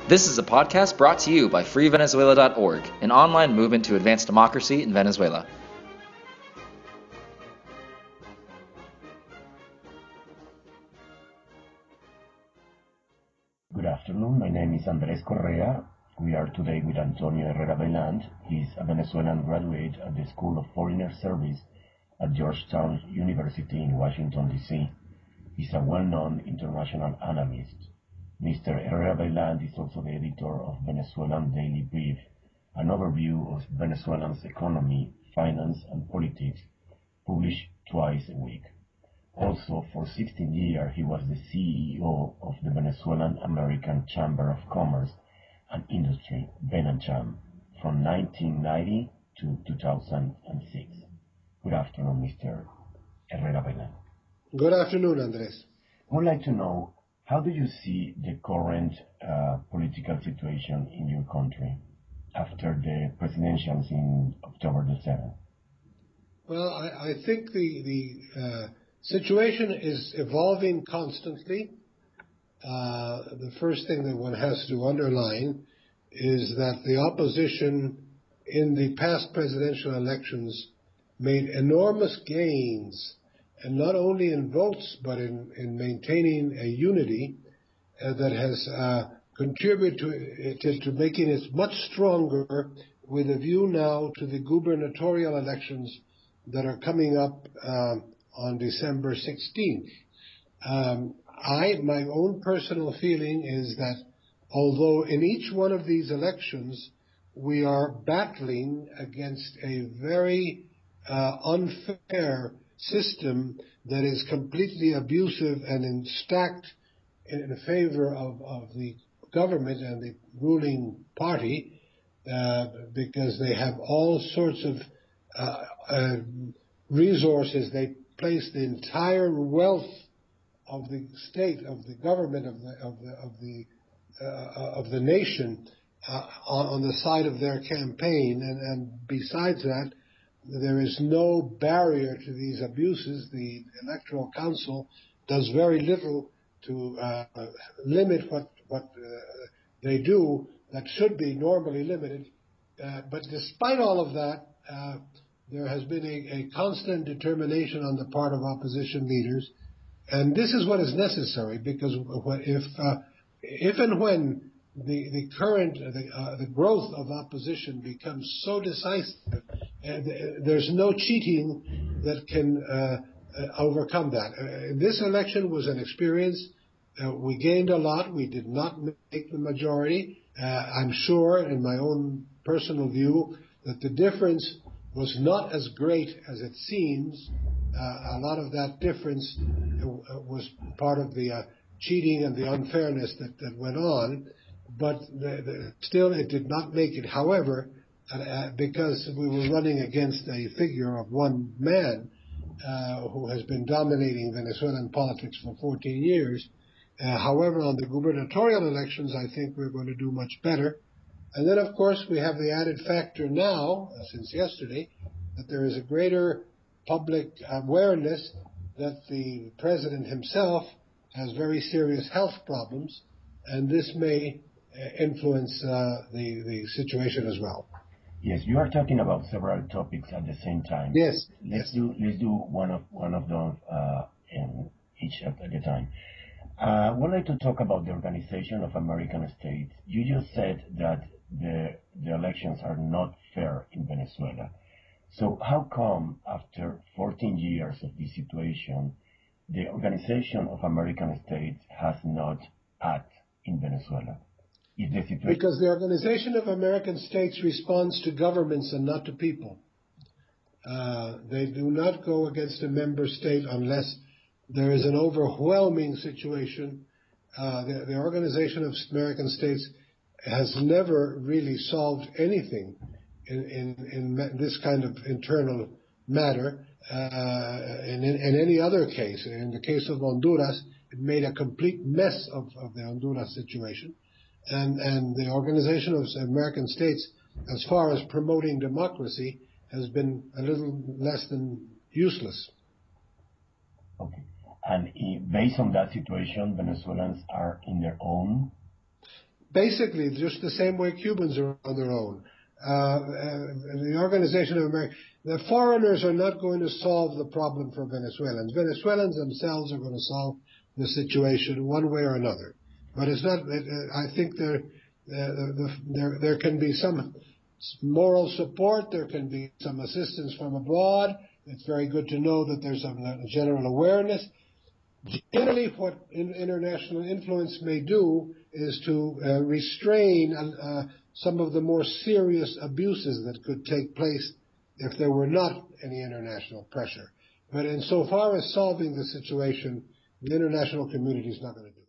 This is a podcast brought to you by freevenezuela.org, an online movement to advance democracy in Venezuela. Good afternoon, my name is Correa. We are today with Antonio Herrera-Vaillant. He's a Venezuelan graduate at the School of Foreign Service at Georgetown University in Washington, D.C. He's a well-known international analyst. Mr. Herrera-Vaillant is also the editor of Venezuelan Daily Brief, an overview of Venezuela's economy, finance, and politics, published twice a week. Also, for 16 years, he was the CEO of the Venezuelan American Chamber of Commerce and Industry, VENACHAM, from 1990 to 2006. Good afternoon, Mr. Herrera-Vaillant. Good afternoon, Andres. I would like to know, how do you see the current political situation in your country after the presidentials in October the 7th? Well, I think the situation is evolving constantly. The first thing that one has to underline is that the opposition in the past presidential elections made enormous gains, and not only in votes, but in maintaining a unity that has contributed to making it much stronger with a view now to the gubernatorial elections that are coming up on December 16th. My own personal feeling is that although in each one of these elections we are battling against a very unfair system that is completely abusive and stacked in favor of the government and the ruling party, because they have all sorts of resources. They place the entire wealth of the state, of the government, of the nation on the side of their campaign, and besides that, there is no barrier to these abuses. The Electoral Council does very little to limit what they do that should be normally limited. But despite all of that, there has been a constant determination on the part of opposition leaders, and this is what is necessary, because if and when the current the growth of opposition becomes so decisive, there's no cheating that can overcome that. This election was an experience. We gained a lot. We did not make the majority. I'm sure, in my own personal view, that the difference was not as great as it seems. A lot of that difference was part of the cheating and the unfairness that went on, but still it did not make it. However, because we were running against a figure of one man who has been dominating Venezuelan politics for 14 years. However, on the gubernatorial elections, I think we're going to do much better. And then, of course, we have the added factor now, since yesterday, that there is a greater public awareness that the president himself has very serious health problems, and this may influence the situation as well. Yes, you are talking about several topics at the same time. Yes. Let's do one of them each at a time. I would like to talk about the Organization of American States. You just said that the elections are not fair in Venezuela. So how come, after 14 years of this situation, the Organization of American States has not acted in Venezuela? Because the Organization of American States responds to governments and not to people. They do not go against a member state unless there is an overwhelming situation. The Organization of American States has never really solved anything in this kind of internal matter. In any other case, in the case of Honduras, it made a complete mess of the Honduras situation. And the Organization of American States, as far as promoting democracy, has been a little less than useless. Okay. And based on that situation, Venezuelans are in their own basically just the same way Cubans are on their own. The Organization of America, the foreigners are not going to solve the problem for Venezuelans. Venezuelans themselves are going to solve the situation one way or another. But it's not. I think there can be some moral support. There can be some assistance from abroad. It's very good to know that there's a general awareness. Generally, what international influence may do is to restrain some of the more serious abuses that could take place if there were not any international pressure. But insofar as solving the situation, the international community is not going to do it.